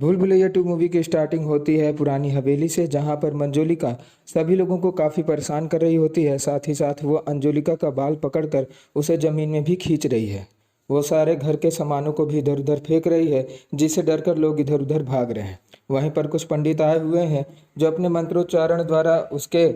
भूल भुलैया 2 मूवी की स्टार्टिंग होती है पुरानी हवेली से, जहां पर मंजोलिका सभी लोगों को काफ़ी परेशान कर रही होती है। साथ ही साथ वो अंजोलिका का बाल पकड़कर उसे ज़मीन में भी खींच रही है। वो सारे घर के सामानों को भी इधर उधर फेंक रही है, जिससे डरकर लोग इधर उधर भाग रहे हैं। वहीं पर कुछ पंडित आए हुए हैं जो अपने मंत्रोच्चारण द्वारा उसके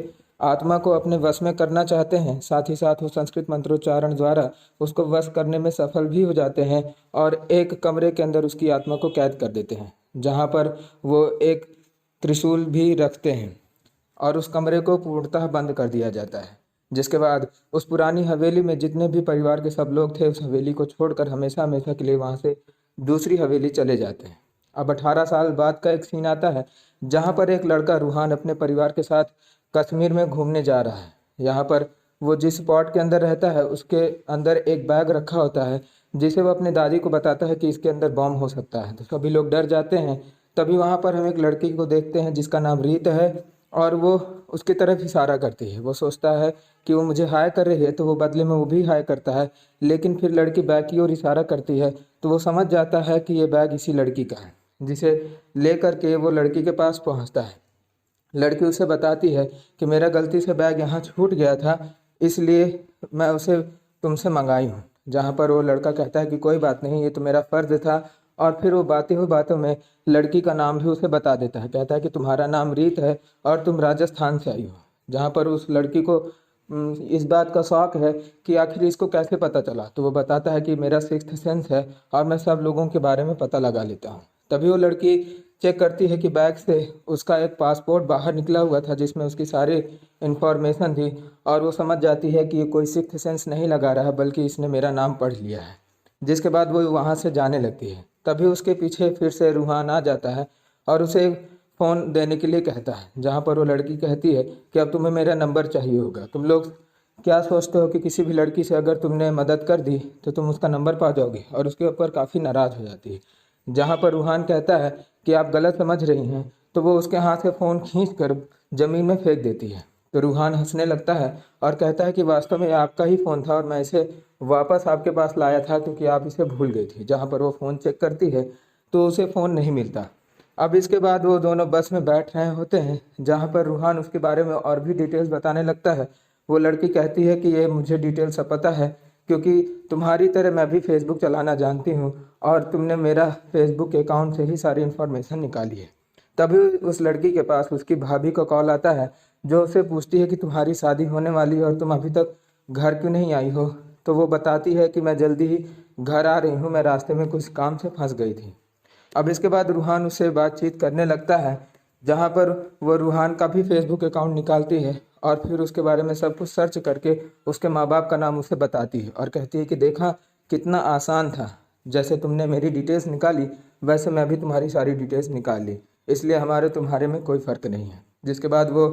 आत्मा को अपने वश में करना चाहते हैं। साथ ही साथ वो संस्कृत मंत्रोच्चारण द्वारा उसको वश करने में सफल भी हो जाते हैं और एक कमरे के अंदर उसकी आत्मा को कैद कर देते हैं, जहाँ पर वो एक त्रिशूल भी रखते हैं और उस कमरे को पूर्णतः बंद कर दिया जाता है। जिसके बाद उस पुरानी हवेली में जितने भी परिवार के सब लोग थे, उस हवेली को छोड़कर हमेशा हमेशा के लिए वहाँ से दूसरी हवेली चले जाते हैं। अब 18 साल बाद का एक सीन आता है, जहाँ पर एक लड़का रूहान अपने परिवार के साथ कश्मीर में घूमने जा रहा है। यहाँ पर वो जिस स्पॉट के अंदर रहता है, उसके अंदर एक बैग रखा होता है, जिसे वो अपने दादी को बताता है कि इसके अंदर बम हो सकता है। तो सभी लोग डर जाते हैं। तभी वहाँ पर हम एक लड़की को देखते हैं जिसका नाम रीत है, और वो उसकी तरफ इशारा करती है। वो सोचता है कि वो मुझे हाय कर रही है, तो वो बदले में वो भी हाय करता है। लेकिन फिर लड़की बैग की ओर इशारा करती है, तो वो समझ जाता है कि ये बैग इसी लड़की का है, जिसे लेकर के वो लड़की के पास पहुँचता है। लड़की उसे बताती है कि मेरा गलती से बैग यहाँ छूट गया था, इसलिए मैं उसे तुमसे मंगाई हूँ। जहाँ पर वो लड़का कहता है कि कोई बात नहीं, ये तो मेरा फ़र्ज़ था। और फिर वो बातें हुई बातों में लड़की का नाम भी उसे बता देता है। कहता है कि तुम्हारा नाम रीत है और तुम राजस्थान से आई हो। जहाँ पर उस लड़की को इस बात का शौक है कि आखिर इसको कैसे पता चला। तो वो बताता है कि मेरा सिक्स्थ सेंस है और मैं सब लोगों के बारे में पता लगा लेता हूँ। तभी वो लड़की चेक करती है कि बैग से उसका एक पासपोर्ट बाहर निकला हुआ था, जिसमें उसकी सारी इन्फॉर्मेशन थी। और वो समझ जाती है कि ये कोई सिक्स्थ सेंस नहीं लगा रहा है, बल्कि इसने मेरा नाम पढ़ लिया है। जिसके बाद वो वहाँ से जाने लगती है। तभी उसके पीछे फिर से रूहान आ जाता है और उसे फ़ोन देने के लिए कहता है। जहाँ पर वो लड़की कहती है कि अब तुम्हें मेरा नंबर चाहिए होगा। तुम लोग क्या सोचते हो कि किसी भी लड़की से अगर तुमने मदद कर दी तो तुम उसका नंबर पा जाओगे, और उसके ऊपर काफ़ी नाराज़ हो जाती है। जहाँ पर रूहान कहता है कि आप गलत समझ रही हैं, तो वो उसके हाथ से फ़ोन खींच कर ज़मीन में फेंक देती है। तो रूहान हंसने लगता है और कहता है कि वास्तव में आपका ही फ़ोन था और मैं इसे वापस आपके पास लाया था क्योंकि आप इसे भूल गई थी। जहाँ पर वो फ़ोन चेक करती है तो उसे फ़ोन नहीं मिलता। अब इसके बाद वो दोनों बस में बैठ रहे होते हैं, जहाँ पर रूहान उसके बारे में और भी डिटेल्स बताने लगता है। वो लड़की कहती है कि ये मुझे डिटेल सब पता है, क्योंकि तुम्हारी तरह मैं भी फेसबुक चलाना जानती हूँ और तुमने मेरा फेसबुक अकाउंट से ही सारी इन्फॉर्मेशन निकाली है। तभी उस लड़की के पास उसकी भाभी का कॉल आता है, जो उससे पूछती है कि तुम्हारी शादी होने वाली है और तुम अभी तक घर क्यों नहीं आई हो। तो वो बताती है कि मैं जल्दी ही घर आ रही हूँ, मैं रास्ते में कुछ काम से फंस गई थी। अब इसके बाद रूहान उससे बातचीत करने लगता है, जहाँ पर वो रूहान का भी फेसबुक अकाउंट निकालती है और फिर उसके बारे में सब कुछ सर्च करके उसके माँ बाप का नाम उसे बताती है और कहती है कि देखा कितना आसान था, जैसे तुमने मेरी डिटेल्स निकाली वैसे मैं भी तुम्हारी सारी डिटेल्स निकाल ली, इसलिए हमारे तुम्हारे में कोई फ़र्क नहीं है। जिसके बाद वो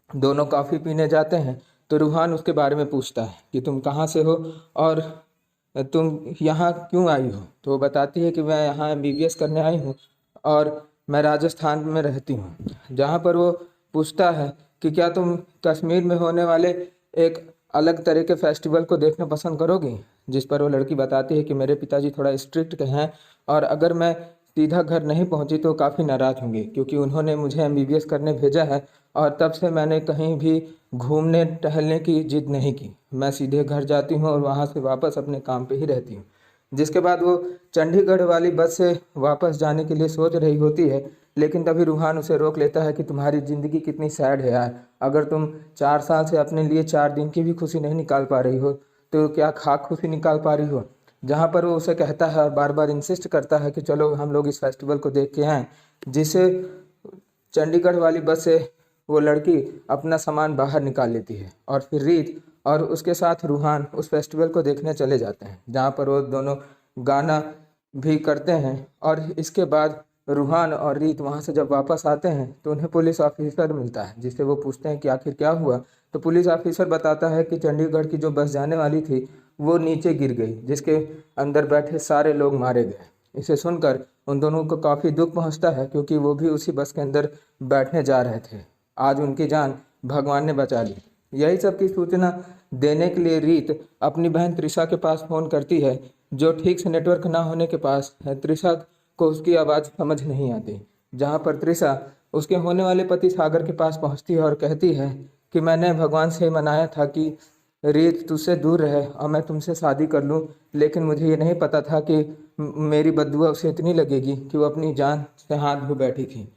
दोनों कॉफ़ी पीने जाते हैं। तो रूहान उसके बारे में पूछता है कि तुम कहाँ से हो और तुम यहाँ क्यों आई हो। तो वो बताती है कि मैं यहाँ एमबीबीएस करने आई हूँ और मैं राजस्थान में रहती हूँ। जहाँ पर वो पूछता है कि क्या तुम कश्मीर में होने वाले एक अलग तरह के फेस्टिवल को देखना पसंद करोगी। जिस पर वो लड़की बताती है कि मेरे पिताजी थोड़ा स्ट्रिक्ट हैं और अगर मैं सीधा घर नहीं पहुंची तो काफ़ी नाराज़ होंगे, क्योंकि उन्होंने मुझे एमबीबीएस करने भेजा है और तब से मैंने कहीं भी घूमने टहलने की जिद नहीं की। मैं सीधे घर जाती हूँ और वहाँ से वापस अपने काम पे ही रहती हूँ। जिसके बाद वो चंडीगढ़ वाली बस से वापस जाने के लिए सोच रही होती है, लेकिन तभी रूहान उसे रोक लेता है कि तुम्हारी ज़िंदगी कितनी सैड है यार। अगर तुम 4 साल से अपने लिए 4 दिन की भी खुशी नहीं निकाल पा रही हो तो क्या खाक खुशी निकाल पा रही हो। जहाँ पर वो उसे कहता है और बार बार इंसिस्ट करता है कि चलो हम लोग इस फेस्टिवल को देख के आएँ। जिसे चंडीगढ़ वाली बस से वो लड़की अपना सामान बाहर निकाल लेती है और फिर रीत और उसके साथ रूहान उस फेस्टिवल को देखने चले जाते हैं, जहाँ पर वो दोनों गाना भी करते हैं। और इसके बाद रूहान और रीत वहाँ से जब वापस आते हैं तो उन्हें पुलिस ऑफिसर मिलता है, जिससे वो पूछते हैं कि आखिर क्या हुआ। तो पुलिस ऑफिसर बताता है कि चंडीगढ़ की जो बस जाने वाली थी वो नीचे गिर गई, जिसके अंदर बैठे सारे लोग मारे गए। इसे सुनकर उन दोनों को काफ़ी दुख पहुंचता है, क्योंकि वो भी उसी बस के अंदर बैठने जा रहे थे। आज उनकी जान भगवान ने बचा ली। यही सब की सूचना देने के लिए रीत अपनी बहन त्रिशा के पास फ़ोन करती है, जो ठीक से नेटवर्क ना होने के पास है। त्रिशा को उसकी आवाज़ समझ नहीं आती। जहाँ पर तृषा उसके होने वाले पति सागर के पास पहुँचती है और कहती है कि मैंने भगवान से मनाया था कि रीत तुझसे दूर रहे और मैं तुमसे शादी कर लूं, लेकिन मुझे ये नहीं पता था कि मेरी बददुआ उसे इतनी लगेगी कि वो अपनी जान से हाथ धो बैठी थी।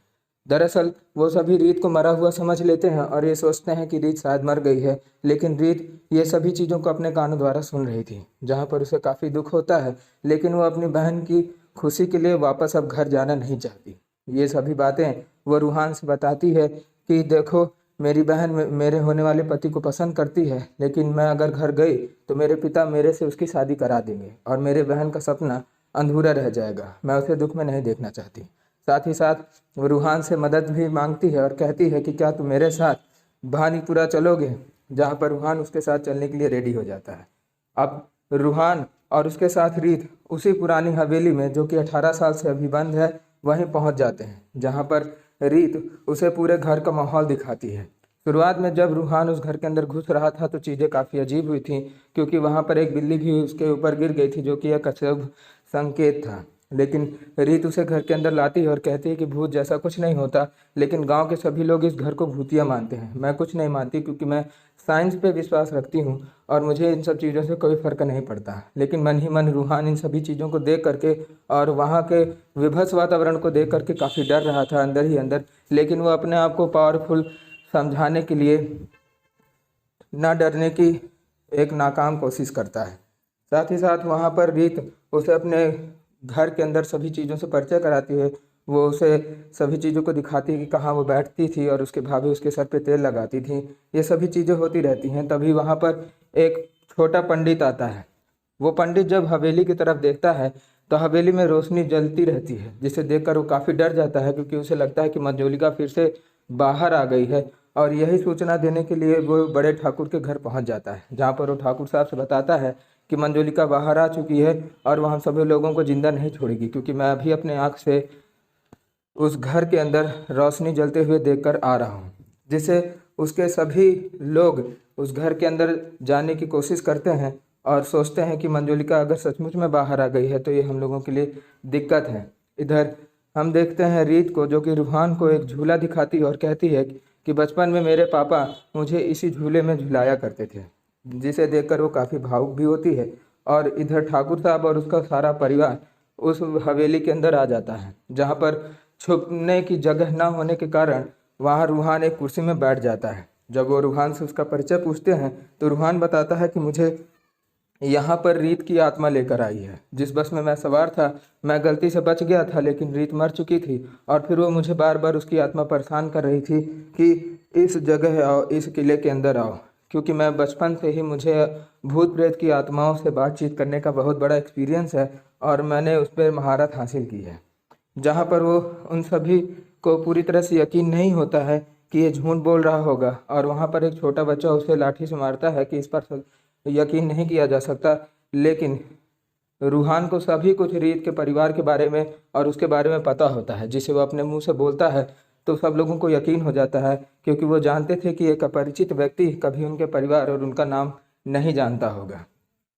दरअसल वो सभी रीत को मरा हुआ समझ लेते हैं और ये सोचते हैं कि रीत शायद मर गई है, लेकिन रीत ये सभी चीज़ों को अपने कानों द्वारा सुन रही थी। जहाँ पर उसे काफ़ी दुख होता है, लेकिन वो अपनी बहन की खुशी के लिए वापस अब घर जाना नहीं चाहती। ये सभी बातें वो रूहान से बताती है कि देखो, मेरी बहन मेरे होने वाले पति को पसंद करती है, लेकिन मैं अगर घर गई तो मेरे पिता मेरे से उसकी शादी करा देंगे और मेरे बहन का सपना अधूरा रह जाएगा। मैं उसे दुख में नहीं देखना चाहती। साथ ही साथ वो रूहान से मदद भी मांगती है और कहती है कि क्या तुम मेरे साथ भानीपुरा चलोगे, जहाँ पर रूहान उसके साथ चलने के लिए रेडी हो जाता है। अब रूहान और उसके साथ रीत उसी पुरानी हवेली में, जो कि 18 साल से अभी बंद है, वहीं पहुंच जाते हैं, जहां पर रीत उसे पूरे घर का माहौल दिखाती है। शुरुआत में जब रूहान उस घर के अंदर घुस रहा था तो चीज़ें काफ़ी अजीब हुई थी, क्योंकि वहां पर एक बिल्ली भी उसके ऊपर गिर गई थी, जो कि एक अशुभ संकेत था। लेकिन रीत उसे घर के अंदर लाती है और कहती है कि भूत जैसा कुछ नहीं होता, लेकिन गांव के सभी लोग इस घर को भूतिया मानते हैं। मैं कुछ नहीं मानती, क्योंकि मैं साइंस पे विश्वास रखती हूँ और मुझे इन सब चीज़ों से कोई फ़र्क नहीं पड़ता। लेकिन मन ही मन रूहान इन सभी चीज़ों को देख करके और वहाँ के विभत्स वातावरण को देख करके काफ़ी डर रहा था अंदर ही अंदर, लेकिन वो अपने आप को पावरफुल समझाने के लिए ना डरने की एक नाकाम कोशिश करता है। साथ ही साथ वहाँ पर रीत उसे अपने घर के अंदर सभी चीज़ों से परिचय कराती है। वो उसे सभी चीज़ों को दिखाती है कि कहाँ वो बैठती थी और उसके भाभी उसके सर पे तेल लगाती थी। ये सभी चीज़ें होती रहती हैं। तभी वहाँ पर एक छोटा पंडित आता है। वो पंडित जब हवेली की तरफ देखता है तो हवेली में रोशनी जलती रहती है, जिसे देखकर वो काफ़ी डर जाता है, क्योंकि उसे लगता है कि मंजोलिका फिर से बाहर आ गई है। और यही सूचना देने के लिए वो बड़े ठाकुर के घर पहुंच जाता है, जहां पर वो ठाकुर साहब से बताता है कि मंजोलिका बाहर आ चुकी है और वह हम सभी लोगों को जिंदा नहीं छोड़ेगी, क्योंकि मैं अभी अपने आँख से उस घर के अंदर रोशनी जलते हुए देखकर आ रहा हूँ। जिससे उसके सभी लोग उस घर के अंदर जाने की कोशिश करते हैं और सोचते हैं कि मंजोलिका अगर सचमुच में बाहर आ गई है तो ये हम लोगों के लिए दिक्कत है। इधर हम देखते हैं रीत को, जो कि रूहान को एक झूला दिखाती है और कहती है कि बचपन में मेरे पापा मुझे इसी झूले में झुलाया करते थे, जिसे देखकर वो काफ़ी भावुक भी होती है। और इधर ठाकुर साहब और उसका सारा परिवार उस हवेली के अंदर आ जाता है, जहाँ पर छुपने की जगह ना होने के कारण वहाँ रूहान एक कुर्सी में बैठ जाता है। जब वो रूहान से उसका परिचय पूछते हैं तो रूहान बताता है कि मुझे यहाँ पर रीत की आत्मा लेकर आई है। जिस बस में मैं सवार था मैं गलती से बच गया था, लेकिन रीत मर चुकी थी और फिर वो मुझे बार बार उसकी आत्मा परेशान कर रही थी कि इस जगह आओ, इस किले के अंदर आओ, क्योंकि मैं बचपन से ही मुझे भूत प्रेत की आत्माओं से बातचीत करने का बहुत बड़ा एक्सपीरियंस है और मैंने उस पर महारत हासिल की है। जहाँ पर वो उन सभी को पूरी तरह से यकीन नहीं होता है कि ये झूठ बोल रहा होगा, और वहाँ पर एक छोटा बच्चा उसे लाठी से मारता है कि इस पर यकीन नहीं किया जा सकता। लेकिन रूहान को सभी कुछ रीत के परिवार के बारे में और उसके बारे में पता होता है, जिसे वो अपने मुंह से बोलता है तो सब लोगों को यकीन हो जाता है, क्योंकि वो जानते थे कि एक अपरिचित व्यक्ति कभी उनके परिवार और उनका नाम नहीं जानता होगा।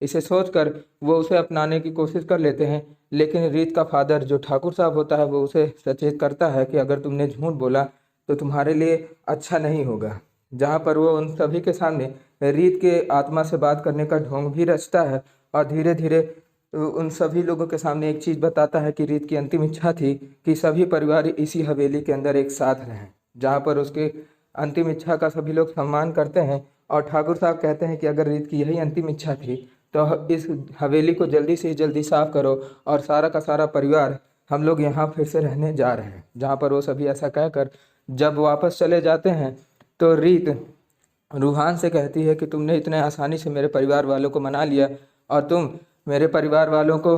इसे सोचकर वो उसे अपनाने की कोशिश कर लेते हैं, लेकिन रीत का फादर जो ठाकुर साहब होता है वो उसे सचेत करता है कि अगर तुमने झूठ बोला तो तुम्हारे लिए अच्छा नहीं होगा। जहाँ पर वो उन सभी के सामने रीत के आत्मा से बात करने का ढोंग भी रचता है और धीरे धीरे उन सभी लोगों के सामने एक चीज़ बताता है कि रीत की अंतिम इच्छा थी कि सभी परिवार इसी हवेली के अंदर एक साथ रहें। जहाँ पर उसके अंतिम इच्छा का सभी लोग सम्मान करते हैं और ठाकुर साहब कहते हैं कि अगर रीत की यही अंतिम इच्छा थी तो इस हवेली को जल्दी से जल्दी साफ करो और सारा का सारा परिवार हम लोग यहाँ फिर से रहने जा रहे हैं। जहाँ पर वो सभी ऐसा कहकर जब वापस चले जाते हैं तो रीत रूहान से कहती है कि तुमने इतने आसानी से मेरे परिवार वालों को मना लिया और तुम मेरे परिवार वालों को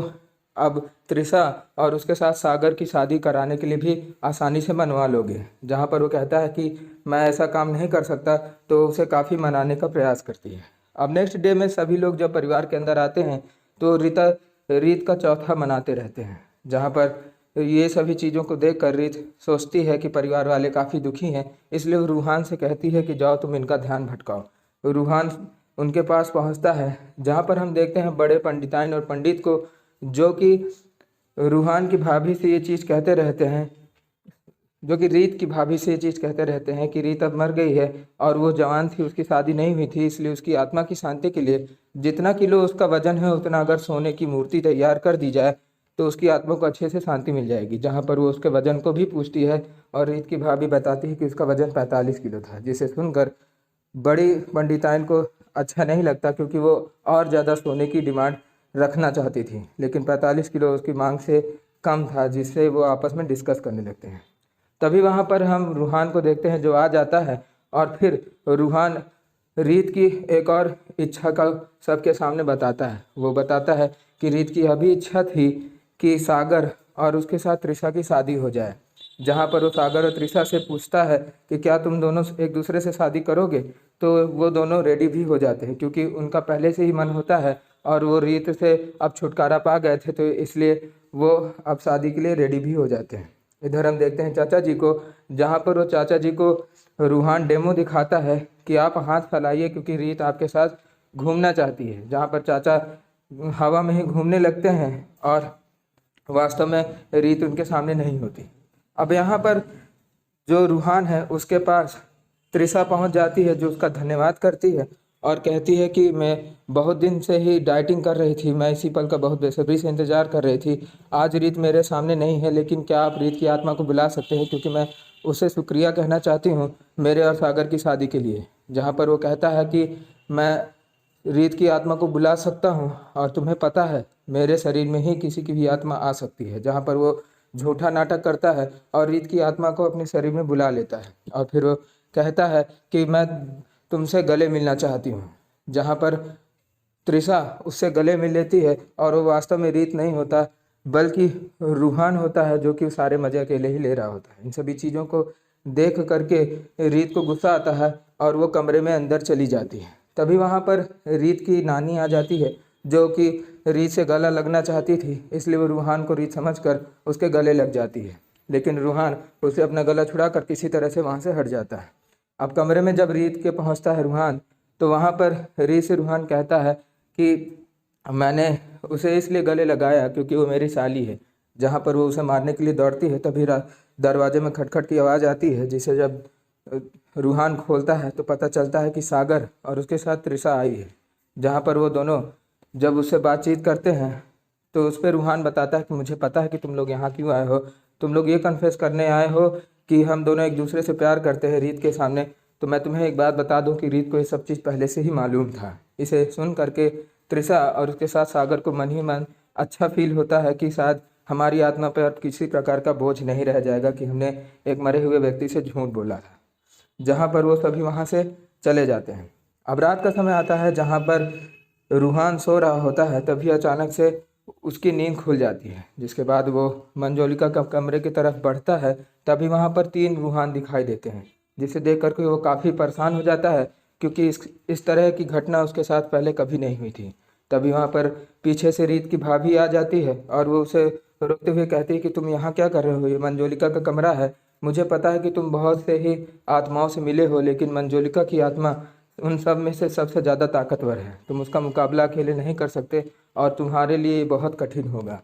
अब तृषा और उसके साथ सागर की शादी कराने के लिए भी आसानी से मनवा लोगे। जहाँ पर वो कहता है कि मैं ऐसा काम नहीं कर सकता, तो उसे काफ़ी मनाने का प्रयास करती है। अब नेक्स्ट डे में सभी लोग जब परिवार के अंदर आते हैं तो रीत का चौथा मनाते रहते हैं। जहाँ पर ये सभी चीज़ों को देख कर रीत सोचती है कि परिवार वाले काफ़ी दुखी हैं, इसलिए वो रूहान से कहती है कि जाओ तुम इनका ध्यान भटकाओ। रूहान उनके पास पहुंचता है, जहाँ पर हम देखते हैं बड़े पंडिताइन और पंडित को, जो कि रूहान की भाभी से ये चीज़ कहते रहते हैं, जो कि रीत की भाभी से ये चीज़ कहते रहते हैं कि रीत अब मर गई है और वो जवान थी, उसकी शादी नहीं हुई थी, इसलिए उसकी आत्मा की शांति के लिए जितना किलो उसका वजन है उतना अगर सोने की मूर्ति तैयार कर दी जाए तो उसकी आत्मा को अच्छे से शांति मिल जाएगी। जहाँ पर वो उसके वजन को भी पूछती है और रीत की भाभी बताती है कि उसका वजन 45 किलो था, जिसे सुनकर बड़ी पंडिताइन को अच्छा नहीं लगता, क्योंकि वो और ज़्यादा सोने की डिमांड रखना चाहती थी, लेकिन 45 किलो उसकी मांग से कम था, जिससे वो आपस में डिस्कस करने लगते हैं। तभी वहाँ पर हम रूहान को देखते हैं जो आ जाता है और फिर रूहान रीत की एक और इच्छा का सबके सामने बताता है। वो बताता है कि रीत की अभी इच्छा थी कि सागर और उसके साथ त्रिशा की शादी हो जाए। जहाँ पर वो सागर और त्रिशा से पूछता है कि क्या तुम दोनों एक दूसरे से शादी करोगे, तो वो दोनों रेडी भी हो जाते हैं, क्योंकि उनका पहले से ही मन होता है और वो रीत से अब छुटकारा पा गए थे, तो इसलिए वो अब शादी के लिए रेडी भी हो जाते हैं। इधर हम देखते हैं चाचा जी को, जहाँ पर वो चाचा जी को रूहान डेमो दिखाता है कि आप हाथ फैलाइए क्योंकि रीत आपके साथ घूमना चाहती है। जहाँ पर चाचा हवा में ही घूमने लगते हैं और वास्तव में रीत उनके सामने नहीं होती। अब यहाँ पर जो रूहान है उसके पास त्रिशा पहुँच जाती है, जो उसका धन्यवाद करती है और कहती है कि मैं बहुत दिन से ही डाइटिंग कर रही थी, मैं इसी पल का बहुत बेसब्री से इंतज़ार कर रही थी। आज रीत मेरे सामने नहीं है, लेकिन क्या आप रीत की आत्मा को बुला सकते हैं, क्योंकि मैं उससे शुक्रिया कहना चाहती हूँ मेरे और सागर की शादी के लिए। जहाँ पर वो कहता है कि मैं रीत की आत्मा को बुला सकता हूँ और तुम्हें पता है मेरे शरीर में ही किसी की भी आत्मा आ सकती है। जहाँ पर वो झूठा नाटक करता है और रीत की आत्मा को अपने शरीर में बुला लेता है और फिर वो कहता है कि मैं तुमसे गले मिलना चाहती हूँ। जहाँ पर त्रिशा उससे गले मिल लेती है और वो वास्तव में रीत नहीं होता बल्कि रूहान होता है, जो कि सारे मज़े अकेले ही ले रहा होता है। इन सभी चीज़ों को देख करके रीत को गुस्सा आता है और वो कमरे में अंदर चली जाती है। तभी वहाँ पर रीत की नानी आ जाती है, जो कि रीत से गला लगना चाहती थी, इसलिए वो रूहान को रीत समझकर उसके गले लग जाती है, लेकिन रूहान उसे अपना गला छुड़ाकर किसी तरह से वहाँ से हट जाता है। अब कमरे में जब रीत के पहुँचता है रूहान, तो वहाँ पर रीत से रूहान कहता है कि मैंने उसे इसलिए गले लगाया क्योंकि वो मेरी साली है। जहाँ पर वो उसे मारने के लिए दौड़ती है, तभी दरवाजे में खटखट की आवाज़ आती है, जिसे जब रूहान खोलता है तो पता चलता है कि सागर और उसके साथ त्रिशा आई है। जहाँ पर वो दोनों जब उससे बातचीत करते हैं तो उस पर रूहान बताता है कि मुझे पता है कि तुम लोग यहाँ क्यों आए हो, तुम लोग ये कन्फेस करने आए हो कि हम दोनों एक दूसरे से प्यार करते हैं रीत के सामने। तो मैं तुम्हें एक बात बता दूं कि रीत को ये सब चीज़ पहले से ही मालूम था। इसे सुन करके त्रिशा और उसके साथ सागर को मन ही मन अच्छा फील होता है कि शायद हमारी आत्मा पर अब किसी प्रकार का बोझ नहीं रह जाएगा कि हमने एक मरे हुए व्यक्ति से झूठ बोला था। जहाँ पर वो सभी वहाँ से चले जाते हैं। अब रात का समय आता है, जहाँ पर रूहान सो रहा होता है, तभी अचानक से उसकी नींद खुल जाती है। जिसके बाद वो मंजोलिका का कमरे की तरफ बढ़ता है, तभी वहाँ पर 3 रूहान दिखाई देते हैं, जिसे देख करके वो काफ़ी परेशान हो जाता है, क्योंकि इस तरह की घटना उसके साथ पहले कभी नहीं हुई थी। तभी वहाँ पर पीछे से रीत की भाभी आ जाती है और वो उसे रोकते हुए कहती है कि तुम यहाँ क्या कर रहे हो, ये मंजोलिका का कमरा है। मुझे पता है कि तुम बहुत से ही आत्माओं से मिले हो, लेकिन मंजोलिका की आत्मा उन सब में से सबसे ज़्यादा ताकतवर है। तुम उसका मुकाबला अकेले नहीं कर सकते और तुम्हारे लिए ये बहुत कठिन होगा।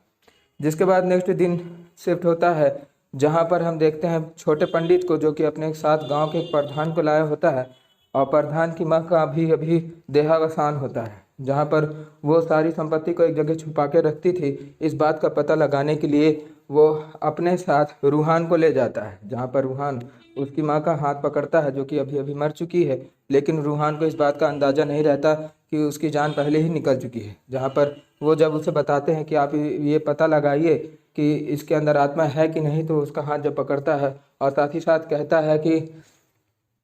जिसके बाद नेक्स्ट दिन शिफ्ट होता है, जहाँ पर हम देखते हैं छोटे पंडित को, जो कि अपने साथ गांव के एक प्रधान को लाया होता है और प्रधान की माँ का अभी अभी देहावसान होता है। जहाँ पर वो सारी संपत्ति को एक जगह छुपा के रखती थी, इस बात का पता लगाने के लिए वो अपने साथ रूहान को ले जाता है। जहाँ पर रूहान उसकी माँ का हाथ पकड़ता है, जो कि अभी अभी मर चुकी है, लेकिन रूहान को इस बात का अंदाज़ा नहीं रहता कि उसकी जान पहले ही निकल चुकी है। जहाँ पर वो जब उसे बताते हैं कि आप ये पता लगाइए कि इसके अंदर आत्मा है कि नहीं, तो उसका हाथ जब पकड़ता है और साथ ही साथ कहता है कि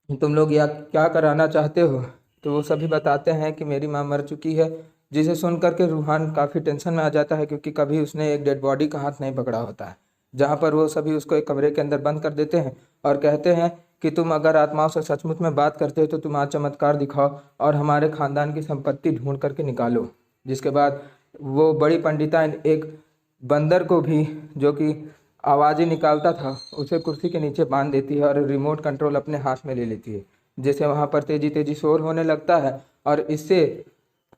तुम लोग या क्या कराना चाहते हो, तो वो सभी बताते हैं कि मेरी माँ मर चुकी है। जिसे सुन करके रूहान काफ़ी टेंशन में आ जाता है, क्योंकि कभी उसने एक डेड बॉडी का हाथ नहीं पकड़ा होता है। जहाँ पर वो सभी उसको एक कमरे के अंदर बंद कर देते हैं और कहते हैं कि तुम अगर आत्माओं से सचमुच में बात करते हो तो तुम आज चमत्कार दिखाओ और हमारे खानदान की संपत्ति ढूंढ करके निकालो। जिसके बाद वो बड़ी पंडिताइन एक बंदर को भी, जो कि आवाज़ें निकालता था, उसे कुर्सी के नीचे बांध देती है और रिमोट कंट्रोल अपने हाथ में ले लेती है, जिससे वहाँ पर तेजी तेजी शोर होने लगता है और इससे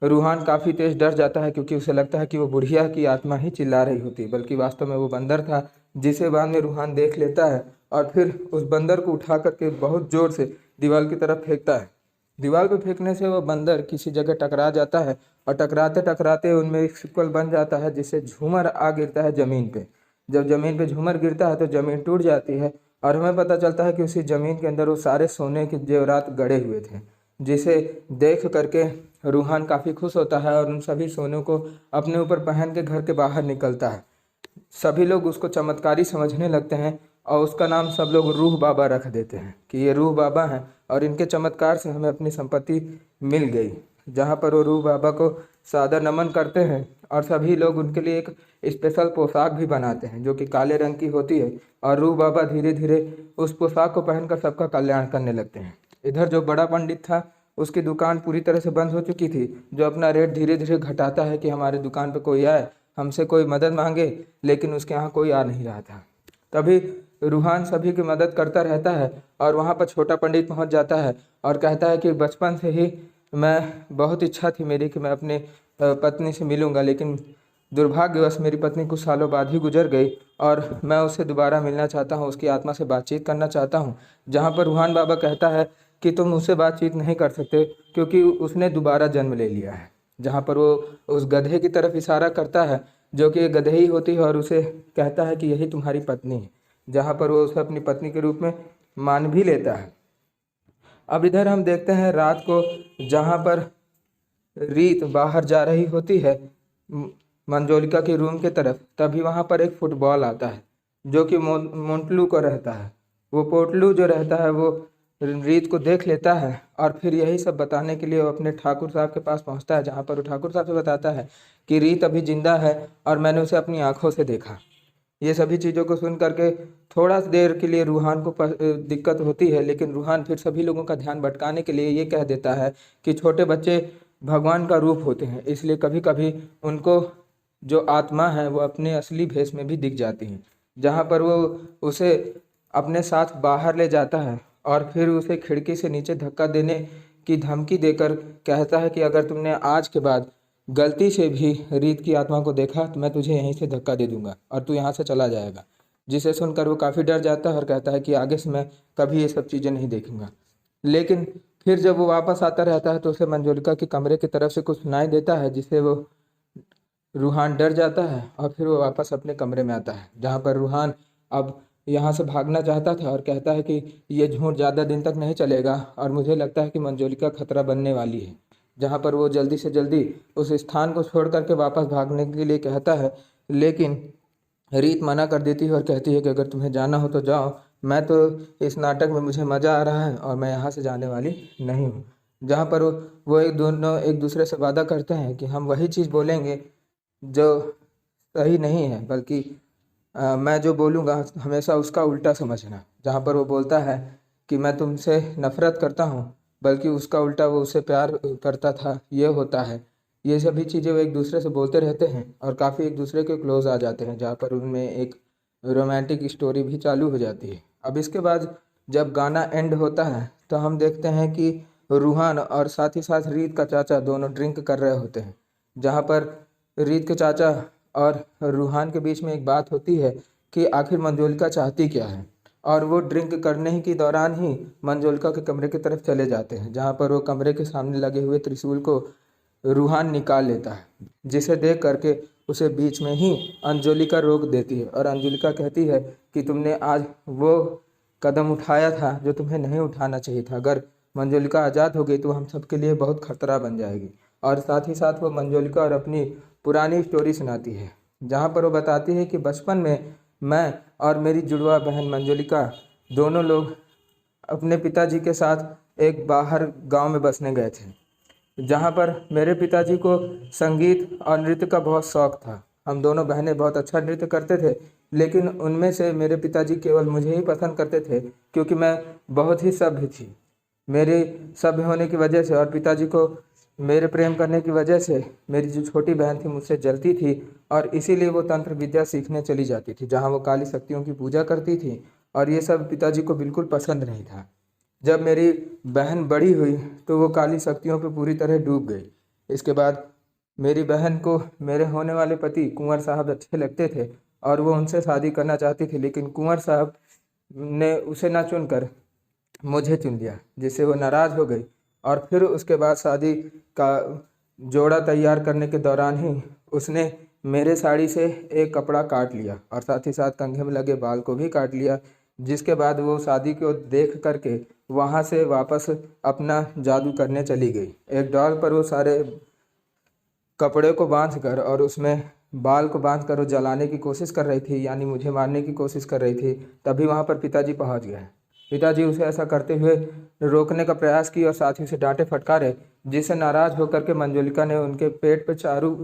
रूहान काफ़ी तेज डर जाता है क्योंकि उसे लगता है कि वो बुढ़िया की आत्मा ही चिल्ला रही होती है, बल्कि वास्तव में वो बंदर था, जिसे बाद में रूहान देख लेता है और फिर उस बंदर को उठा करके बहुत ज़ोर से दीवार की तरफ फेंकता है। दीवार पे फेंकने से वो बंदर किसी जगह टकरा जाता है और टकराते टकराते उनमें एक सिक्वल बन जाता है, जिससे झूमर आ गिरता है ज़मीन पे। जब ज़मीन पे झूमर गिरता है तो ज़मीन टूट जाती है और हमें पता चलता है कि उसी ज़मीन के अंदर वो सारे सोने के जेवरात गड़े हुए थे, जिसे देख करके रूहान काफ़ी खुश होता है और उन सभी सोनों को अपने ऊपर पहन के घर के बाहर निकलता है। सभी लोग उसको चमत्कारी समझने लगते हैं और उसका नाम सब लोग रूह बाबा रख देते हैं कि ये रूह बाबा हैं और इनके चमत्कार से हमें अपनी संपत्ति मिल गई। जहाँ पर वो रूह बाबा को सादर नमन करते हैं और सभी लोग उनके लिए एक स्पेशल पोशाक भी बनाते हैं जो कि काले रंग की होती है, और रूह बाबा धीरे धीरे उस पोशाक को पहनकर सबका कल्याण करने लगते हैं। इधर जो बड़ा पंडित था उसकी दुकान पूरी तरह से बंद हो चुकी थी, जो अपना रेट धीरे धीरे घटाता है कि हमारे दुकान पे कोई आए, हमसे कोई मदद मांगे, लेकिन उसके यहाँ कोई आ नहीं रहा था। तभी रूहान सभी की मदद करता रहता है और वहाँ पर छोटा पंडित पहुँच जाता है और कहता है कि बचपन से ही मैं बहुत इच्छा थी मेरी कि मैं अपने पत्नी से मिलूँगा, लेकिन दुर्भाग्यवश मेरी पत्नी कुछ सालों बाद ही गुजर गई और मैं उससे दोबारा मिलना चाहता हूँ, उसकी आत्मा से बातचीत करना चाहता हूँ। जहाँ पर रूहान बाबा कहता है कि तुम उससे बातचीत नहीं कर सकते क्योंकि उसने दोबारा जन्म ले लिया है। जहाँ पर वो उस गधे की तरफ इशारा करता है जो कि एक गधे ही होती है और उसे कहता है कि यही तुम्हारी पत्नी है, जहाँ पर वो उसे अपनी पत्नी के रूप में मान भी लेता है। अब इधर हम देखते हैं रात को, जहाँ पर रीत बाहर जा रही होती है मंजोलिका के रूम के तरफ, तभी वहाँ पर एक फुटबॉल आता है जो कि मोंटलू को रहता है। वो पोटलू जो रहता है वो रीत को देख लेता है और फिर यही सब बताने के लिए वो अपने ठाकुर साहब के पास पहुँचता है, जहाँ पर वो ठाकुर साहब से बताता है कि रीत अभी जिंदा है और मैंने उसे अपनी आंखों से देखा। ये सभी चीज़ों को सुन करके थोड़ा देर के लिए रूहान को दिक्कत होती है, लेकिन रूहान फिर सभी लोगों का ध्यान भटकाने के लिए ये कह देता है कि छोटे बच्चे भगवान का रूप होते हैं, इसलिए कभी कभी उनको जो आत्मा है वो अपने असली भेष में भी दिख जाती हैं। जहाँ पर वो उसे अपने साथ बाहर ले जाता है और फिर उसे खिड़की से नीचे धक्का देने की धमकी देकर कहता है कि अगर तुमने आज के बाद गलती से भी रीत की आत्मा को देखा तो मैं तुझे यहीं से धक्का दे दूंगा और तू यहाँ से चला जाएगा। जिसे सुनकर वो काफ़ी डर जाता है और कहता है कि आगे से मैं कभी ये सब चीज़ें नहीं देखूंगा। लेकिन फिर जब वो वापस आता रहता है तो उसे मंजोलिका के कमरे की तरफ से कुछ सुनाई देता है, जिससे वो रूहान डर जाता है और फिर वो वापस अपने कमरे में आता है, जहाँ पर रूहान अब यहाँ से भागना चाहता था और कहता है कि ये झूठ ज़्यादा दिन तक नहीं चलेगा और मुझे लगता है कि मंजोलिका खतरा बनने वाली है। जहाँ पर वो जल्दी से जल्दी उस स्थान को छोड़ करके वापस भागने के लिए कहता है, लेकिन रीत मना कर देती है और कहती है कि अगर तुम्हें जाना हो तो जाओ, मैं तो इस नाटक में मुझे मज़ा आ रहा है और मैं यहाँ से जाने वाली नहीं हूँ। जहाँ पर वो एक दोनों एक दूसरे से वादा करते हैं कि हम वही चीज़ बोलेंगे जो सही नहीं है, बल्कि मैं जो बोलूँगा हमेशा उसका उल्टा समझना। जहाँ पर वो बोलता है कि मैं तुमसे नफ़रत करता हूँ, बल्कि उसका उल्टा वो उससे प्यार करता था, ये होता है। ये सभी चीज़ें वो एक दूसरे से बोलते रहते हैं और काफ़ी एक दूसरे के क्लोज आ जाते हैं, जहाँ पर उनमें एक रोमांटिक स्टोरी भी चालू हो जाती है। अब इसके बाद जब गाना एंड होता है तो हम देखते हैं कि रूहान और साथ ही साथ रीत का चाचा दोनों ड्रिंक कर रहे होते हैं। जहाँ पर रीत के चाचा और रूहान के बीच में एक बात होती है कि आखिर मंजोलिका चाहती क्या है, और वो ड्रिंक करने ही के दौरान ही मंजोलिका के कमरे की तरफ चले जाते हैं, जहाँ पर वो कमरे के सामने लगे हुए त्रिशूल को रूहान निकाल लेता है, जिसे देख करके उसे बीच में ही अंजोलिका रोक देती है और अंजोलिका कहती है कि तुमने आज वो कदम उठाया था जो तुम्हें नहीं उठाना चाहिए था। अगर मंजोलिका आज़ाद हो गई तो हम सबके लिए बहुत खतरा बन जाएगी। और साथ ही साथ वो मंजोलिका और अपनी पुरानी स्टोरी सुनाती है, जहाँ पर वो बताती है कि बचपन में मैं और मेरी जुड़वा बहन मंजोलिका दोनों लोग अपने पिताजी के साथ एक बाहर गांव में बसने गए थे, जहाँ पर मेरे पिताजी को संगीत और नृत्य का बहुत शौक था। हम दोनों बहनें बहुत अच्छा नृत्य करते थे, लेकिन उनमें से मेरे पिताजी केवल मुझे ही पसंद करते थे क्योंकि मैं बहुत ही सभ्य थी। मेरे सभ्य होने की वजह से और पिताजी को मेरे प्रेम करने की वजह से मेरी जो छोटी बहन थी मुझसे जलती थी और इसीलिए वो तंत्र विद्या सीखने चली जाती थी, जहाँ वो काली शक्तियों की पूजा करती थी, और ये सब पिताजी को बिल्कुल पसंद नहीं था। जब मेरी बहन बड़ी हुई तो वो काली शक्तियों पे पूरी तरह डूब गई। इसके बाद मेरी बहन को मेरे होने वाले पति कुंवर साहब अच्छे लगते थे और वो उनसे शादी करना चाहती थी, लेकिन कुंवर साहब ने उसे ना चुनकर मुझे चुन लिया, जिससे वो नाराज़ हो गई। और फिर उसके बाद शादी का जोड़ा तैयार करने के दौरान ही उसने मेरे साड़ी से एक कपड़ा काट लिया और साथ ही साथ कंधे में लगे बाल को भी काट लिया, जिसके बाद वो शादी को देख करके वहाँ से वापस अपना जादू करने चली गई। एक डॉल पर वो सारे कपड़े को बांधकर और उसमें बाल को बांधकर वो जलाने की कोशिश कर रही थी, यानी मुझे मारने की कोशिश कर रही थी। तभी वहाँ पर पिताजी पहुँच गए। पिताजी उसे ऐसा करते हुए रोकने का प्रयास किया और साथ ही उसे डांटे फटकारे, जिससे नाराज होकर के मंजुलिका ने उनके पेट पर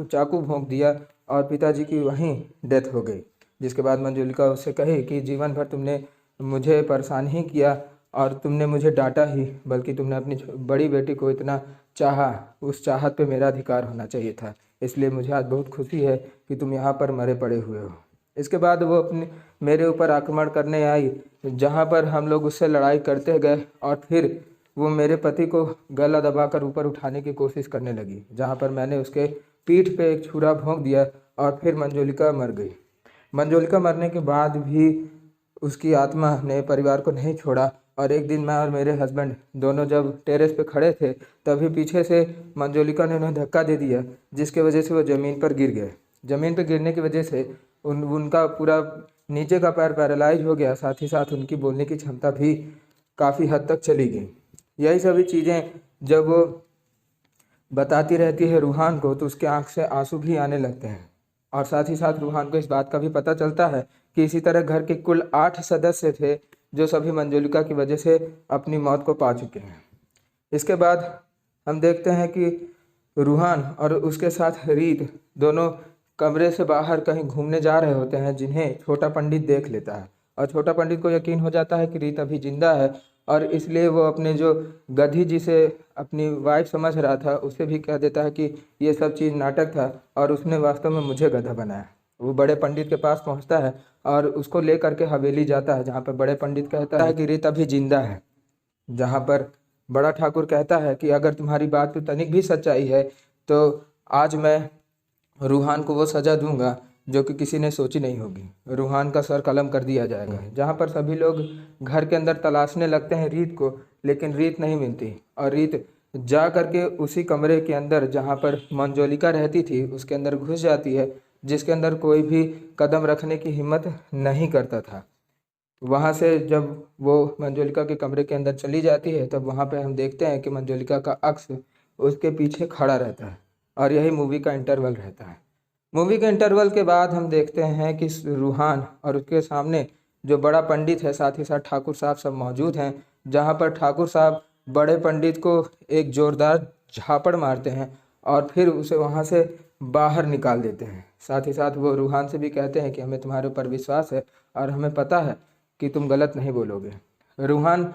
चाकू भोंक दिया और पिताजी की वहीं डेथ हो गई। जिसके बाद मंजुलिका उससे कही कि जीवन भर तुमने मुझे परेशान ही किया और तुमने मुझे डांटा ही, बल्कि तुमने अपनी बड़ी बेटी को इतना चाहा, उस चाहत पे मेरा अधिकार होना चाहिए था। इसलिए मुझे आज बहुत खुशी है कि तुम यहाँ पर मरे पड़े हुए हो। इसके बाद वो अपने मेरे ऊपर आक्रमण करने आई, जहाँ पर हम लोग उससे लड़ाई करते गए और फिर वो मेरे पति को गला दबाकर ऊपर उठाने की कोशिश करने लगी, जहाँ पर मैंने उसके पीठ पे एक छुरा भोंक दिया और फिर मंजुलिका मर गई। मंजुलिका मरने के बाद भी उसकी आत्मा ने परिवार को नहीं छोड़ा और एक दिन मैं और मेरे हस्बैंड दोनों जब टेरेस पे खड़े थे, तभी पीछे से मंजुलिका ने उन्हें धक्का दे दिया, जिसके वजह से वो ज़मीन पर गिर गए। ज़मीन पर गिरने की वजह से उनका पूरा नीचे का पैर पैरालाइज हो गया, साथ ही साथ उनकी बोलने की क्षमता भी काफ़ी हद तक चली गई। यही सभी चीज़ें जब वो बताती रहती है रूहान को, तो उसके आँख से आंसू भी आने लगते हैं। और साथ ही साथ रूहान को इस बात का भी पता चलता है कि इसी तरह घर के कुल 8 सदस्य थे जो सभी मंजुलिका की वजह से अपनी मौत को पा चुके हैं। इसके बाद हम देखते हैं कि रूहान और उसके साथ रीत दोनों कमरे से बाहर कहीं घूमने जा रहे होते हैं, जिन्हें छोटा पंडित देख लेता है और छोटा पंडित को यकीन हो जाता है कि रीत अभी जिंदा है, और इसलिए वो अपने जो गधी जिसे अपनी वाइफ समझ रहा था उसे भी कह देता है कि ये सब चीज़ नाटक था और उसने वास्तव में मुझे गधा बनाया। वो बड़े पंडित के पास पहुंचता है और उसको ले करके हवेली जाता है, जहाँ पर बड़े पंडित कहता है कि रीत अभी जिंदा है। जहाँ पर बड़ा ठाकुर कहता है कि अगर तुम्हारी बात में तनिक भी सच्चाई है तो आज मैं रूहान को वो सज़ा दूंगा जो कि किसी ने सोची नहीं होगी। रूहान का सर कलम कर दिया जाएगा। जहाँ पर सभी लोग घर के अंदर तलाशने लगते हैं रीत को, लेकिन रीत नहीं मिलती और रीत जा करके उसी कमरे के अंदर जहाँ पर मंजुलिका रहती थी उसके अंदर घुस जाती है, जिसके अंदर कोई भी कदम रखने की हिम्मत नहीं करता था। वहाँ से जब वो मंजुलिका के कमरे के अंदर चली जाती है, तब वहाँ पे हम देखते हैं कि मंजुलिका का अक्स उसके पीछे खड़ा रहता है और यही मूवी का इंटरवल रहता है। मूवी के इंटरवल के बाद हम देखते हैं कि रूहान और उसके सामने जो बड़ा पंडित है, साथ ही साथ ठाकुर साहब सब मौजूद हैं, जहाँ पर ठाकुर साहब बड़े पंडित को एक ज़ोरदार झापड़ मारते हैं और फिर उसे वहाँ से बाहर निकाल देते हैं। साथ ही साथ वो रूहान से भी कहते हैं कि हमें तुम्हारे ऊपर विश्वास है और हमें पता है कि तुम गलत नहीं बोलोगे। रूहान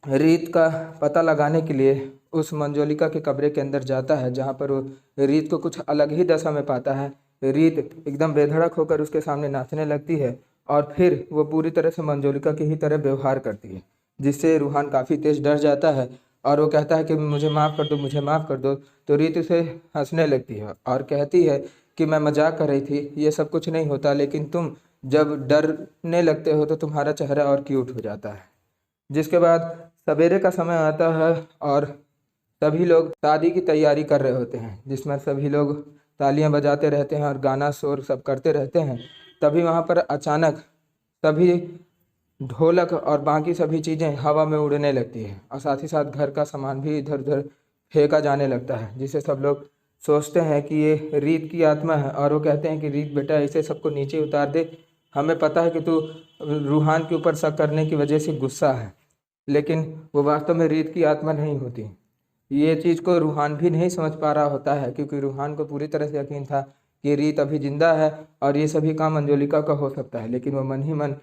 रीत का पता लगाने के लिए उस मंजुलिका के कमरे के अंदर जाता है, जहाँ पर वो रीत को कुछ अलग ही दशा में पाता है। रीत एकदम बेधड़क होकर उसके सामने नाचने लगती है और फिर वो पूरी तरह से मंजुलिका की ही तरह व्यवहार करती है, जिससे रूहान काफ़ी तेज डर जाता है और वो कहता है कि मुझे माफ़ कर दो, मुझे माफ़ कर दो। तो रीत उसे हंसने लगती है और कहती है कि मैं मजाक कर रही थी, ये सब कुछ नहीं होता, लेकिन तुम जब डरने लगते हो तो तुम्हारा चेहरा और क्यूट हो जाता है। जिसके बाद सवेरे का समय आता है और सभी लोग शादी की तैयारी कर रहे होते हैं, जिसमें सभी लोग तालियां बजाते रहते हैं और गाना शोर सब करते रहते हैं। तभी वहाँ पर अचानक सभी ढोलक और बाकी सभी चीज़ें हवा में उड़ने लगती है और साथ ही साथ घर का सामान भी इधर उधर फेंका जाने लगता है, जिससे सब लोग सोचते हैं कि ये रीत की आत्मा है और वो कहते हैं कि रीत बेटा इसे सबको नीचे उतार दे, हमें पता है कि तू रूहान के ऊपर शक करने की वजह से गुस्सा है, लेकिन वो वास्तव में रीत की आत्मा नहीं होती। ये चीज़ को रूहान भी नहीं समझ पा रहा होता है, क्योंकि रूहान को पूरी तरह से यकीन था कि रीत अभी जिंदा है और ये सभी काम मंजुलिका का हो सकता है, लेकिन वो मन ही मन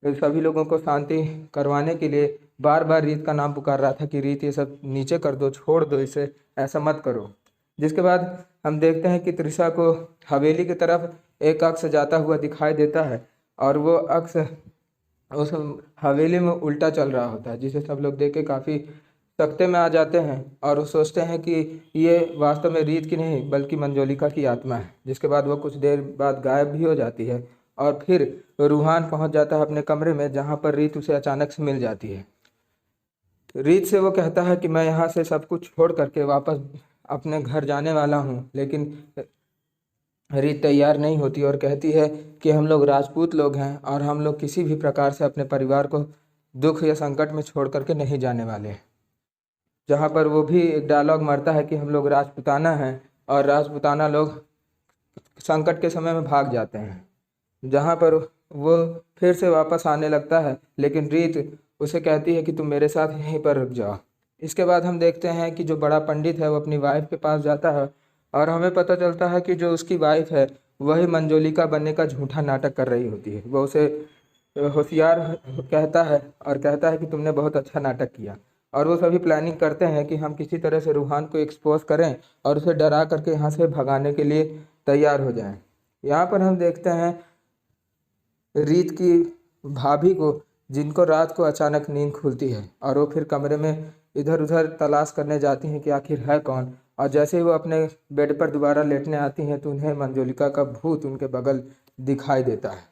सभी लोगों को शांति करवाने के लिए बार बार रीत का नाम पुकार रहा था कि रीत ये सब नीचे कर दो, छोड़ दो इसे, ऐसा मत करो। जिसके बाद हम देखते हैं कि त्रिशा को हवेली की तरफ एक अक्स जाता हुआ दिखाई देता है और वो अक्स उस हवेली में उल्टा चल रहा होता है, जिसे सब लोग देख के काफ़ी सकते में आ जाते हैं और वो सोचते हैं कि ये वास्तव में रीत की नहीं बल्कि मंजोलिका की आत्मा है। जिसके बाद वो कुछ देर बाद गायब भी हो जाती है और फिर रूहान पहुंच जाता है अपने कमरे में, जहां पर रीत उसे अचानक से मिल जाती है। रीत से वो कहता है कि मैं यहाँ से सब कुछ छोड़ करके वापस अपने घर जाने वाला हूँ, लेकिन रीत तैयार नहीं होती और कहती है कि हम लोग राजपूत लोग हैं और हम लोग किसी भी प्रकार से अपने परिवार को दुख या संकट में छोड़ करके नहीं जाने वाले। जहाँ पर वो भी एक डायलॉग मारता है कि हम लोग राजपूताना हैं और राजपूताना लोग संकट के समय में भाग जाते हैं। जहाँ पर वो फिर से वापस आने लगता है, लेकिन रीत उसे कहती है कि तुम मेरे साथ यहीं पर रुक जाओ। इसके बाद हम देखते हैं कि जो बड़ा पंडित है वो अपनी वाइफ के पास जाता है और हमें पता चलता है कि जो उसकी वाइफ है वही मंजोलिका बनने का झूठा नाटक कर रही होती है। वो उसे होशियार कहता है और कहता है कि तुमने बहुत अच्छा नाटक किया। और वो सभी प्लानिंग करते हैं कि हम किसी तरह से रूहान को एक्सपोज करें और उसे डरा करके यहाँ से भगाने के लिए तैयार हो जाएं। यहाँ पर हम देखते हैं रीत की भाभी को, जिनको रात को अचानक नींद खुलती है और वो फिर कमरे में इधर उधर तलाश करने जाती हैं कि आखिर है कौन। और जैसे ही वो अपने बेड पर दोबारा लेटने आती हैं तो उन्हें मंजोलिका का भूत उनके बगल दिखाई देता है।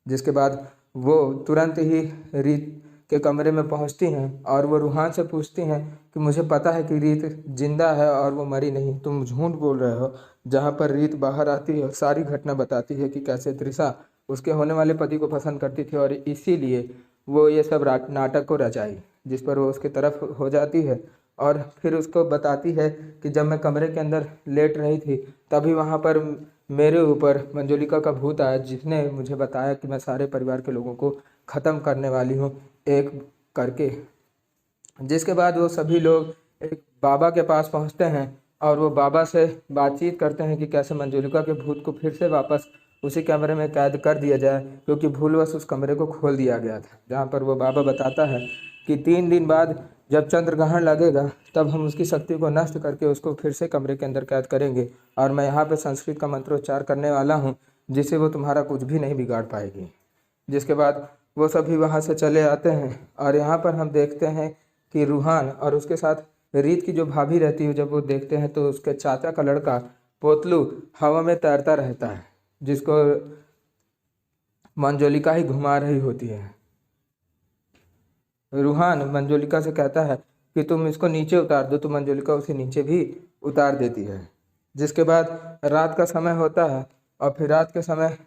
जिसके बाद वो तुरंत ही रीत के कमरे में पहुंचती हैं और वो रूहान से पूछती हैं कि मुझे पता है कि रीत जिंदा है और वो मरी नहीं, तुम झूठ बोल रहे हो। जहाँ पर रीत बाहर आती है और सारी घटना बताती है कि कैसे त्रिशा उसके होने वाले पति को पसंद करती थी और इसीलिए वो ये सब नाटक को रचाई। जिस पर वो उसके तरफ हो जाती है और फिर उसको बताती है कि जब मैं कमरे के अंदर लेट रही थी तभी वहाँ पर मेरे ऊपर मंजोलिका का भूत आया, जिसने मुझे बताया कि मैं सारे परिवार के लोगों को ख़त्म करने वाली हूँ एक करके। जिसके बाद वो सभी लोग एक बाबा के पास पहुँचते हैं और वो बाबा से बातचीत करते हैं कि कैसे मंजोलिका के भूत को फिर से वापस उसी कमरे में कैद कर दिया जाए, क्योंकि भूलवश उस कमरे को खोल दिया गया था। जहाँ पर वो बाबा बताता है कि 3 दिन बाद जब चंद्र ग्रहण लगेगा तब हम उसकी शक्ति को नष्ट करके उसको फिर से कमरे के अंदर कैद करेंगे और मैं यहाँ पे संस्कृत का मंत्रोच्चार करने वाला हूँ जिससे वो तुम्हारा कुछ भी नहीं बिगाड़ पाएगी। जिसके बाद वो सभी वहाँ से चले आते हैं और यहाँ पर हम देखते हैं कि रूहान और उसके साथ रीत की जो भाभी रहती है, जब वो देखते हैं तो उसके चाचा का लड़का पोतलू हवा में तैरता रहता है, जिसको मंजोलिका ही घुमा रही होती है। रूहान मंजोलिका से कहता है कि तुम इसको नीचे उतार दो, तो मंजोलिका उसे नीचे भी उतार देती है। जिसके बाद रात का समय होता है और फिर रात के समय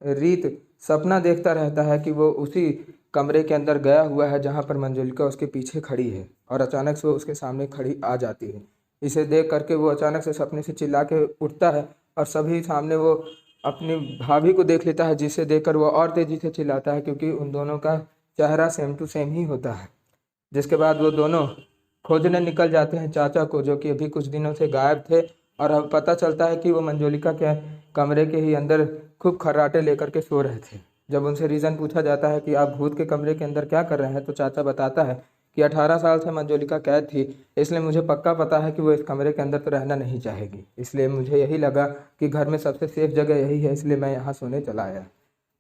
रीत सपना देखता रहता है कि वो उसी कमरे के अंदर गया हुआ है जहाँ पर मंजोलिका उसके पीछे खड़ी है और अचानक से वो उसके सामने खड़ी आ जाती है। इसे देख करके वो अचानक से सपने से चिल्ला के उठता है और सभी सामने वो अपनी भाभी को देख लेता है, जिसे देखकर वो और तेजी से चिल्लाता है क्योंकि उन दोनों का चेहरा सेम टू सेम ही होता है। जिसके बाद वो दोनों खोजने निकल जाते हैं चाचा को, जो कि अभी कुछ दिनों से गायब थे। और अब पता चलता है कि वो मंजोलिका के कमरे के ही अंदर खूब खर्राटे लेकर के सो रहे थे। जब उनसे रीज़न पूछा जाता है कि आप भूत के कमरे के अंदर क्या कर रहे हैं, तो चाचा बताता है कि 18 साल से मंजोलिका कैद थी, इसलिए मुझे पक्का पता है कि वो इस कमरे के अंदर तो रहना नहीं चाहेगी। इसलिए मुझे यही लगा कि घर में सबसे सेफ जगह यही है, इसलिए मैं यहाँ सोने चला आया।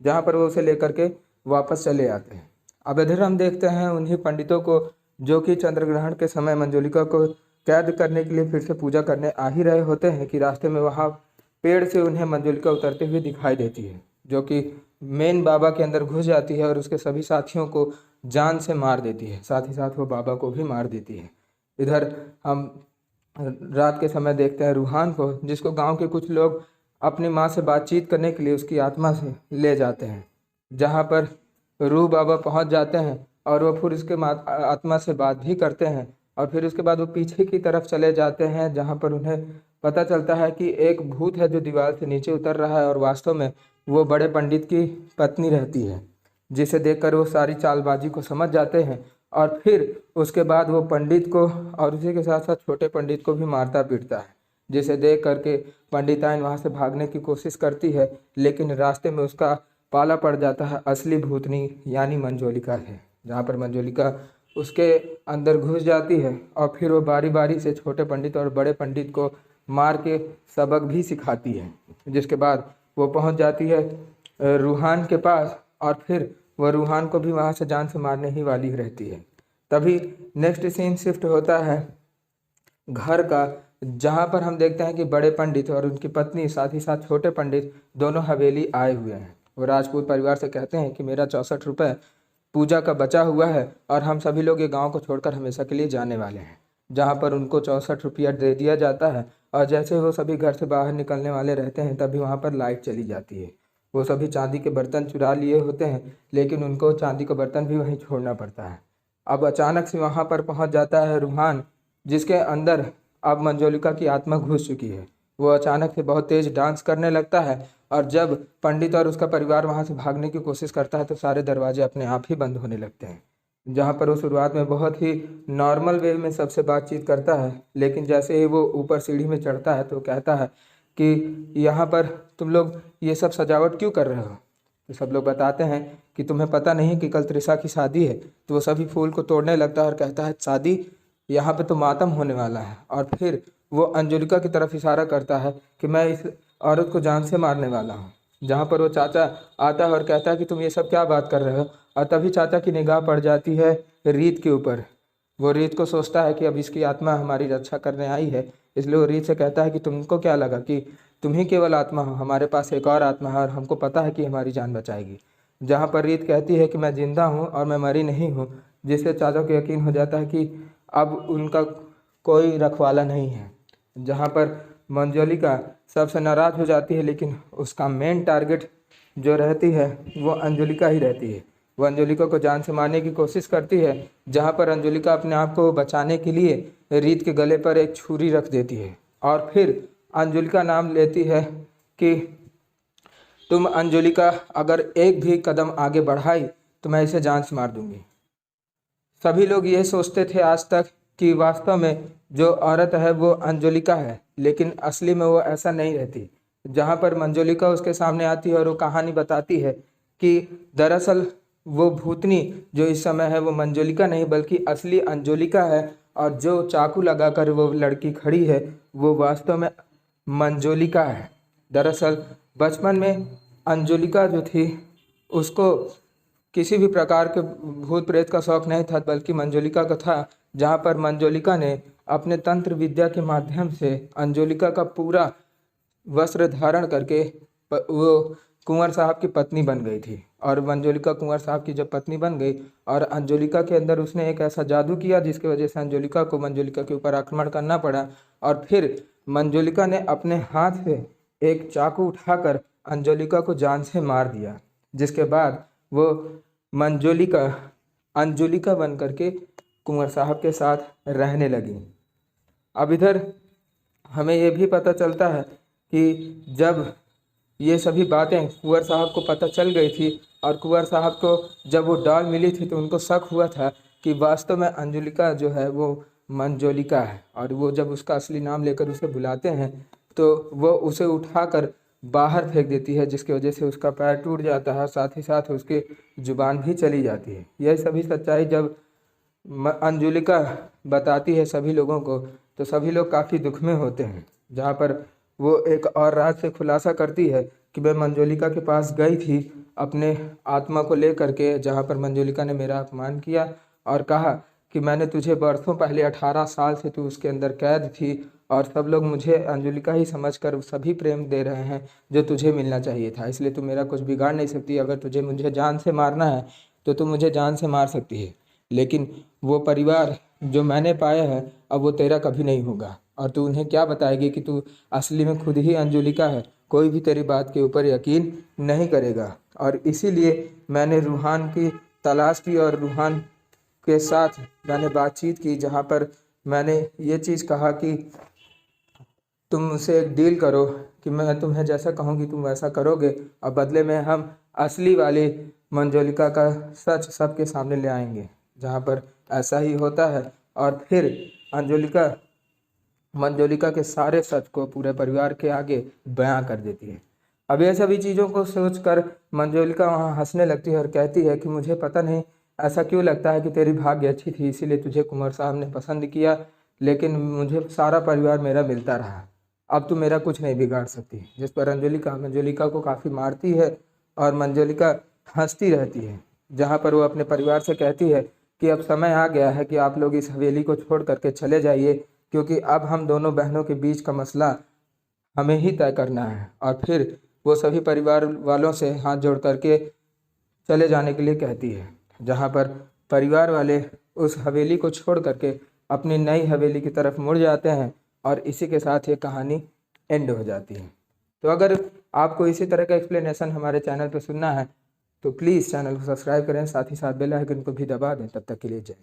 जहाँ पर वो उसे लेकर के वापस चले आते हैं। अब इधर हम देखते हैं उन्हीं पंडितों को जो कि चंद्र ग्रहण के समय मंजोलिका को कैद करने के लिए फिर से पूजा करने आ ही रहे होते हैं कि रास्ते में वहाँ पेड़ से उन्हें मंजोलिका उतरते हुए दिखाई देती है, जो कि मेन बाबा के अंदर घुस जाती है और उसके सभी साथियों को जान से मार देती है। साथ ही साथ वो बाबा को भी मार देती है। इधर हम रात के समय देखते हैं रूहान को, जिसको गांव के कुछ लोग अपनी माँ से बातचीत करने के लिए उसकी आत्मा से ले जाते हैं। जहाँ पर रूह बाबा पहुँच जाते हैं और वो फिर उसके आत्मा से बात भी करते हैं और फिर उसके बाद वो पीछे की तरफ चले जाते हैं, जहाँ पर उन्हें पता चलता है कि एक भूत है जो दीवार से नीचे उतर रहा है और वास्तव में वो बड़े पंडित की पत्नी रहती है। जिसे देखकर वो सारी चालबाजी को समझ जाते हैं और फिर उसके बाद वो पंडित को और उसी के साथ साथ छोटे पंडित को भी मारता पीटता है। जिसे देख करके पंडिताइन वहाँ से भागने की कोशिश करती है, लेकिन रास्ते में उसका पाला पड़ जाता है असली भूतनी यानी मंजोलिका है। जहाँ पर मंजोलिका उसके अंदर घुस जाती है और फिर वो बारी बारी से छोटे पंडित और बड़े पंडित को मार के सबक भी सिखाती है। जिसके बाद वो पहुंच जाती है रूहान के पास और फिर वह रूहान को भी वहां से जान से मारने ही वाली रहती है। तभी नेक्स्ट सीन शिफ्ट होता है घर का, जहाँ पर हम देखते हैं कि बड़े पंडित और उनकी पत्नी साथ ही साथ छोटे पंडित दोनों हवेली आए हुए हैं। वो राजपूत परिवार से कहते हैं कि मेरा 64 रुपये पूजा का बचा हुआ है और हम सभी लोग ये गांव को छोड़कर हमेशा के लिए जाने वाले हैं। जहाँ पर उनको 64 रुपया दे दिया जाता है और जैसे वो सभी घर से बाहर निकलने वाले रहते हैं तभी वहाँ पर लाइट चली जाती है। वो सभी चांदी के बर्तन चुरा लिए होते हैं, लेकिन उनको चांदी का बर्तन भी वहीं छोड़ना पड़ता है। अब अचानक से वहाँ पर पहुँच जाता है रूहान, जिसके अंदर अब मंजोलिका की आत्मा घुस चुकी है। वो अचानक से बहुत तेज डांस करने लगता है और जब पंडित और उसका परिवार वहाँ से भागने की कोशिश करता है तो सारे दरवाजे अपने आप ही बंद होने लगते हैं। जहाँ पर वो शुरुआत में बहुत ही नॉर्मल वे में सबसे बातचीत करता है, लेकिन जैसे ही वो ऊपर सीढ़ी में चढ़ता है तो कहता है कि यहाँ पर तुम लोग ये सब सजावट क्यों कर रहे हो। तो सब लोग बताते हैं कि तुम्हें पता नहीं कि कल त्रिशा की शादी है। तो वो सभी फूल को तोड़ने लगता है और कहता है शादी, यहाँ पे तो मातम होने वाला है। और फिर वो अंजलिका की तरफ इशारा करता है कि मैं इस औरत को जान से मारने वाला हूँ। जहाँ पर वो चाचा आता है और कहता है कि तुम ये सब क्या बात कर रहे हो। और तभी चाचा की निगाह पड़ जाती है रीत के ऊपर। वो रीत को सोचता है कि अब इसकी आत्मा हमारी रक्षा करने आई है, इसलिए वो रीत से कहता है कि तुमको क्या लगा कि तुम ही केवल आत्मा हो, हमारे पास एक और आत्मा है और हमको पता है कि हमारी जान बचाएगी। जहाँ पर रीत कहती है कि मैं जिंदा हूँ और मैं मरी नहीं हूँ, जिससे चाचा को यकीन हो जाता है कि अब उनका कोई रखवाला नहीं है। जहाँ पर मंजोलिका सबसे नाराज़ हो जाती है, लेकिन उसका मेन टारगेट जो रहती है वो अंजलिका ही रहती है। वो अंजलिका को जान से मारने की कोशिश करती है, जहाँ पर अंजलिका अपने आप को बचाने के लिए रीत के गले पर एक छुरी रख देती है और फिर अंजलिका नाम लेती है कि तुम अंजलिका अगर एक भी कदम आगे बढ़ाई तो मैं इसे जान से मार दूंगी। सभी लोग ये सोचते थे आज तक कि वास्तव में जो औरत है वो अंजलिका है, लेकिन असली में वो ऐसा नहीं रहती। जहाँ पर मंजोलिका उसके सामने आती है और वो कहानी बताती है कि दरअसल वो भूतनी जो इस समय है वो मंजोलिका नहीं बल्कि असली अंजलिका है, और जो चाकू लगाकर वो लड़की खड़ी है वो वास्तव में मंजोलिका है। दरअसल बचपन में अंजलिका जो थी उसको किसी भी प्रकार के भूत प्रेत का शौक नहीं था, बल्कि मंजोलिका का था। जहाँ पर मंजोलिका ने अपने तंत्र विद्या के माध्यम से अंजलिका का पूरा वस्त्र धारण करके वो कुंवर साहब की पत्नी बन गई थी। और मंजोलिका कुंवर साहब की जब पत्नी बन गई और अंजलिका के अंदर उसने एक ऐसा जादू किया जिसकी वजह से अंजलिका को मंजोलिका के ऊपर आक्रमण करना पड़ा, और फिर मंजोलिका ने अपने हाथ से एक चाकू उठाकर अंजलिका को जान से मार दिया। जिसके बाद वो मंजोलिका अंजलिका बन करके कुंवर साहब के साथ रहने लगी। अब इधर हमें ये भी पता चलता है कि जब ये सभी बातें कुंवर साहब को पता चल गई थी और कुंवर साहब को जब वो डॉल मिली थी तो उनको शक हुआ था कि वास्तव में अंजलिका जो है वो मंजोलिका है। और वो जब उसका असली नाम लेकर उसे बुलाते हैं तो वो उसे उठाकर बाहर फेंक देती है, जिसकी वजह से उसका पैर टूट जाता है, साथ ही साथ उसकी जुबान भी चली जाती है। यह सभी सच्चाई जब अंजलिका बताती है सभी लोगों को तो सभी लोग काफ़ी दुख में होते हैं। जहाँ पर वो एक और रात से खुलासा करती है कि मैं मंजोलिका के पास गई थी अपने आत्मा को लेकर के, जहाँ पर मंजोलिका ने मेरा अपमान किया और कहा कि मैंने तुझे बरसों पहले 18 साल से तू उसके अंदर कैद थी और सब लोग मुझे अंजलिका ही समझकर सभी प्रेम दे रहे हैं जो तुझे मिलना चाहिए था, इसलिए तू मेरा कुछ बिगाड़ नहीं सकती। अगर तुझे मुझे जान से मारना है तो तू मुझे जान से मार सकती है, लेकिन वो परिवार जो मैंने पाया है अब वो तेरा कभी नहीं होगा। और तू उन्हें क्या बताएगी कि तू असली में खुद ही अंजलिका है। कोई भी तेरी बात के ऊपर यकीन नहीं करेगा। और इसीलिए मैंने रूहान की तलाश की और रूहान के साथ मैंने बातचीत की, जहाँ पर मैंने ये चीज़ कहा कि तुम मुझसे एक डील करो कि मैं तुम्हें जैसा कहूँगी तुम वैसा करोगे और बदले में हम असली वाली मंजोलिका का सच सबके सामने ले आएंगे। जहाँ पर ऐसा ही होता है और फिर अंजलिका मंजोलिका के सारे सच को पूरे परिवार के आगे बयां कर देती है। अब ये सभी चीज़ों को सोचकर मंजोलिका वहाँ हंसने लगती है और कहती है कि मुझे पता नहीं ऐसा क्यों लगता है कि तेरी भाग्य अच्छी थी इसीलिए तुझे कुंवर साहब ने पसंद किया, लेकिन मुझे सारा परिवार मेरा मिलता रहा, अब तू मेरा कुछ नहीं बिगाड़ सकती। जिस पर अंजलिका मंजोलिका को काफ़ी मारती है और मंजोलिका हंसती रहती है। जहाँ पर वो अपने परिवार से कहती है कि अब समय आ गया है कि आप लोग इस हवेली को छोड़ करके चले जाइए, क्योंकि अब हम दोनों बहनों के बीच का मसला हमें ही तय करना है। और फिर वो सभी परिवार वालों से हाथ जोड़ करके चले जाने के लिए कहती है, जहाँ पर परिवार वाले उस हवेली को छोड़ करके अपनी नई हवेली की तरफ मुड़ जाते हैं और इसी के साथ ये कहानी एंड हो जाती है। तो अगर आपको इसी तरह का एक्सप्लेनेशन हमारे चैनल पर सुनना है तो प्लीज़ चैनल को सब्सक्राइब करें, साथ ही साथ बेल आइकन को भी दबा दें। तब तक के लिए जय।